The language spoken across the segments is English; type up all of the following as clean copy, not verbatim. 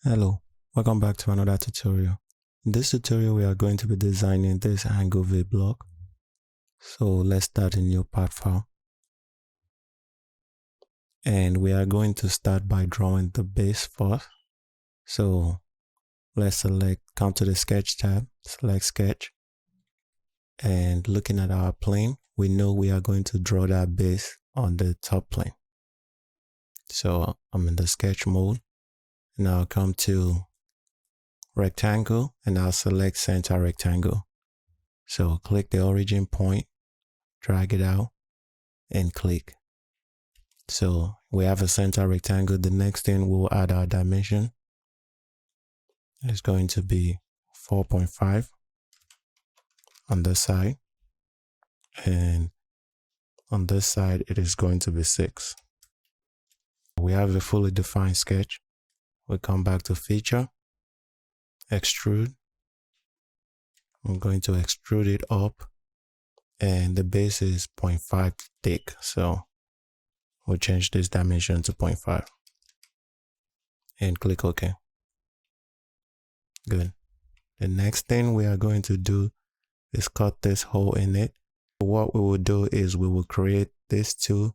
Hello, welcome back to another tutorial. In this tutorial, we are going to be designing this angle V block. So let's start a new part file. And we are going to start by drawing the base first. So let's come to the sketch tab, select sketch. And looking at our plane, we know we are going to draw that base on the top plane. So I'm in the sketch mode. And I'll come to rectangle and I'll select center rectangle. So click the origin point, drag it out and click. So we have a center rectangle. The next thing we'll add our dimension. It's going to be 4.5 on this side. And on this side, it is going to be 6. We have a fully defined sketch. We come back to feature, extrude. I'm going to extrude it up and the base is 0.5 thick. So we'll change this dimension to 0.5 and click OK. Good. The next thing we are going to do is cut this hole in it. What we will do is we will create this two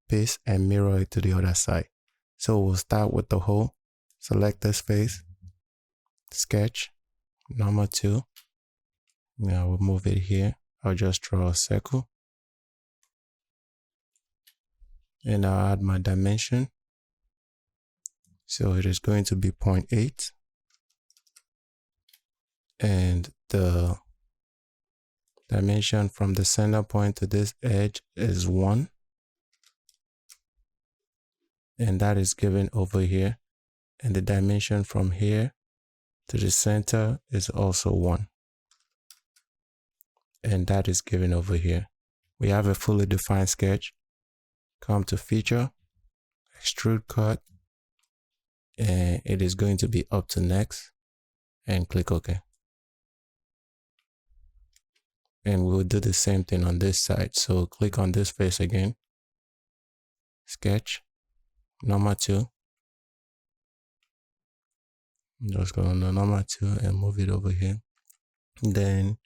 piece and mirror it to the other side. So we'll start with the hole. Select this face, sketch, number 2. Now we'll move it here. I'll just draw a circle. And I'll add my dimension. So it is going to be 0.8. And the dimension from the center point to this edge is 1. And that is given over here. And the dimension from here to the center is also 1. And that is given over here. We have a fully defined sketch. Come to feature, extrude cut, and it is going to be up to next, and click OK. And we'll do the same thing on this side. So click on this face again, sketch, number 2. Just go on the number 2 and move it over here. Then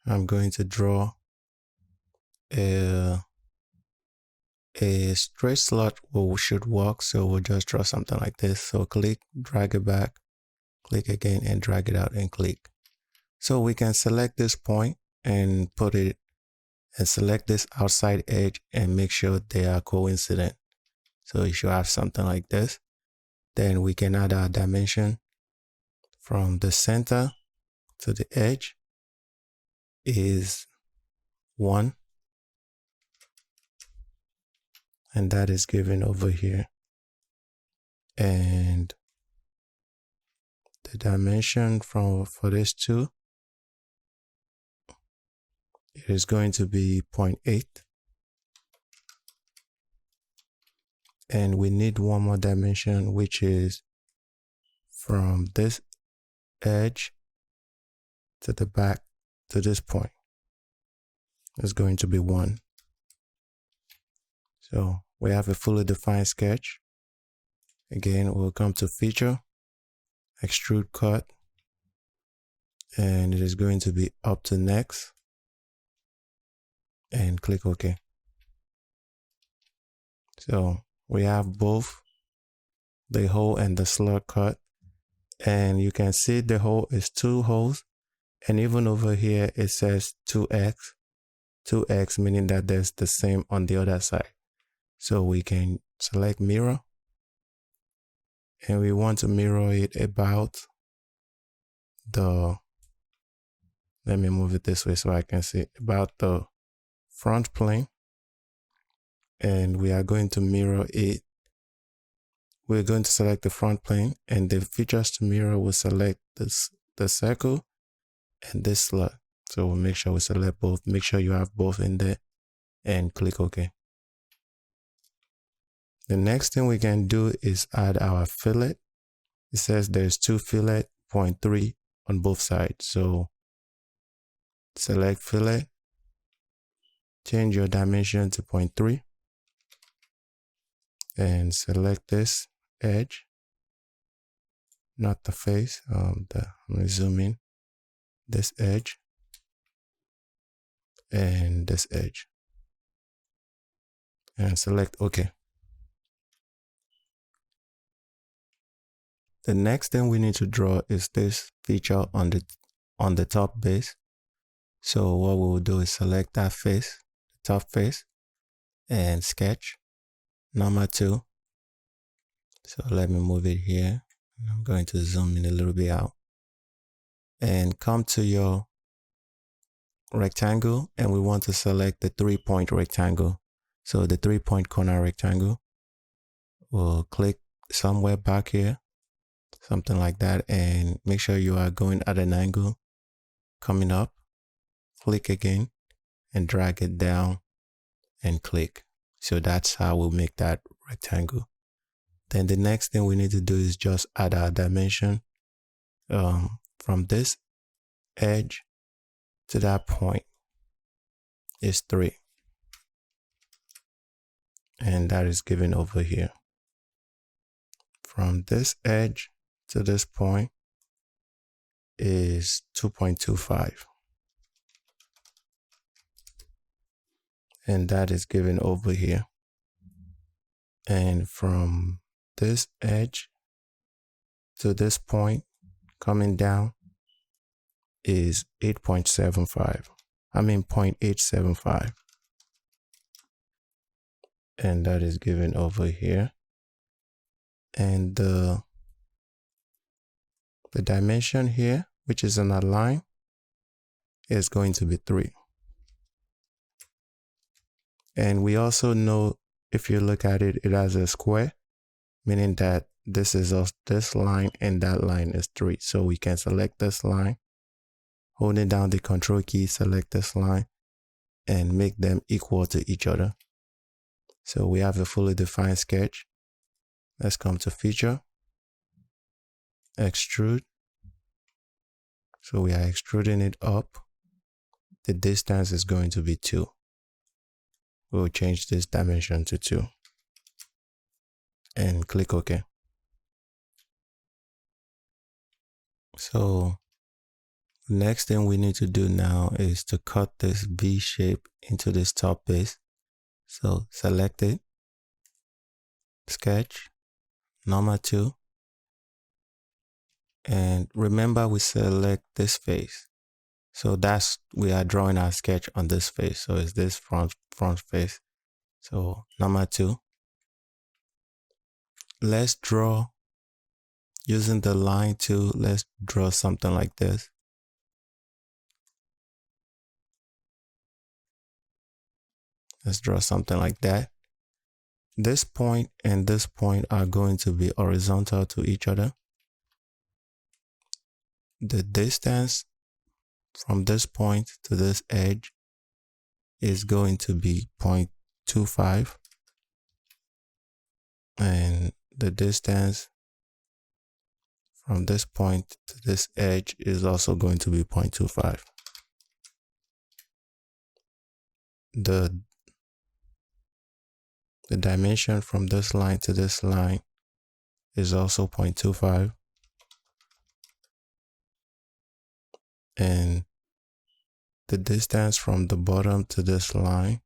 I'm going to draw a straight slot should work. So we'll just draw something like this. So click, drag it back, click again and drag it out and click. So we can select this point and put it and select this outside edge and make sure they are coincident. So you should have something like this. Then we can add our dimension from the center to the edge is 1. And that is given over here. And the dimension for this 2, it is going to be 0.8. And we need one more dimension, which is from this edge to the back to this point. It's going to be 1. So we have a fully defined sketch. Again, we'll come to feature, extrude cut, and it is going to be up to next, and click OK. So we have both the hole and the slot cut, and you can see the hole is 2 holes, and even over here it says 2x meaning that there's the same on the other side. So we can select mirror, and we want to mirror it about the, let me move it this way so I can see, about the front plane. And we are going to mirror it. We're going to select the front plane, and the features to mirror will select the circle and this slot. So we'll make sure we select both. Make sure you have both in there and click OK. The next thing we can do is add our fillet. It says there's 2 fillet, 0.3 on both sides. So select fillet, change your dimension to 0.3. And select this edge, not the face. I'm going to zoom in this edge and this edge and select OK. The next thing we need to draw is this feature on the top base. So what we will do is select that face, the top face, and sketch, number 2. So let me move it here. I'm going to zoom in a little bit out. And come to your rectangle, and we want to select the 3-point rectangle. So the 3-point corner rectangle, we'll click somewhere back here, something like that, and make sure you are going at an angle, coming up, click again, and drag it down and click. So that's how we'll make that rectangle. Then the next thing we need to do is just add our dimension from this edge to that point is 3. And that is given over here. From this edge to this point is 2.25. And that is given over here. And from this edge to this point coming down is 8.75. I mean 0.875. And that is given over here. And the dimension here, which is in a line, is going to be 3. And we also know, if you look at it, it has a square, meaning that this is this line and that line is 3. So we can select this line, holding down the Control key, select this line, and make them equal to each other. So we have a fully defined sketch. Let's come to Feature, Extrude. So we are extruding it up. The distance is going to be 2. We'll change this dimension to 2 and click OK. So next thing we need to do now is to cut this V shape into this top base. So select it, sketch, number 2, and remember we select this face. So we are drawing our sketch on this face. So it's this front face. So number 2. Let's draw using the line tool. Let's draw something like this. Let's draw something like that. This point and this point are going to be horizontal to each other. The distance from this point to this edge is going to be 0.25. And the distance from this point to this edge is also going to be 0.25. The dimension from this line to this line is also 0.25. And the distance from the bottom to this line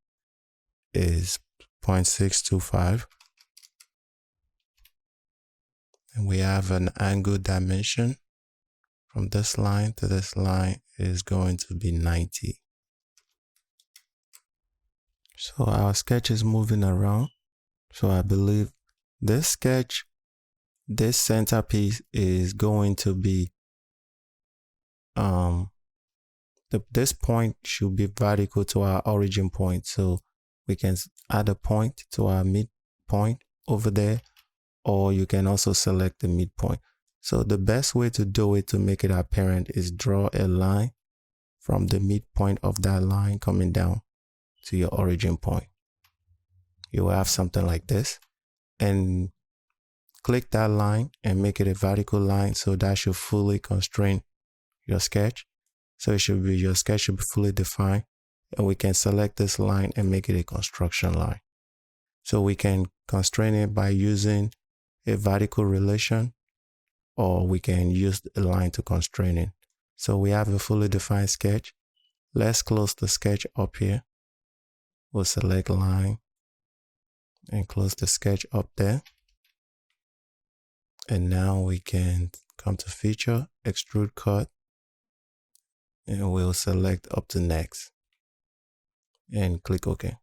is 0.625. And we have an angle dimension from this line to this line is going to be 90. So our sketch is moving around. So I believe this sketch, this centerpiece is going to be, this point should be vertical to our origin point. So we can add a point to our midpoint over there, or you can also select the midpoint. So the best way to do it to make it apparent is draw a line from the midpoint of that line coming down to your origin point. You will have something like this, and click that line and make it a vertical line. So that should fully constrain your sketch. So your sketch should be fully defined, and we can select this line and make it a construction line. So we can constrain it by using a vertical relation or we can use a line to constrain it. So we have a fully defined sketch. Let's close the sketch up here. We'll select line and close the sketch up there. And now we can come to feature, extrude cut, and we'll select up to next and click OK.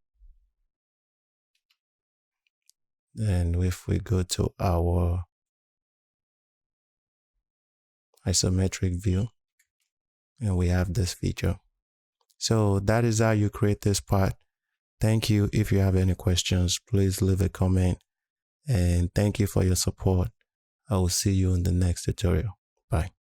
Then if we go to our isometric view, and we have this feature. So that is how you create this part. Thank you. If you have any questions, please leave a comment, and thank you for your support. I will see you in the next tutorial. Bye.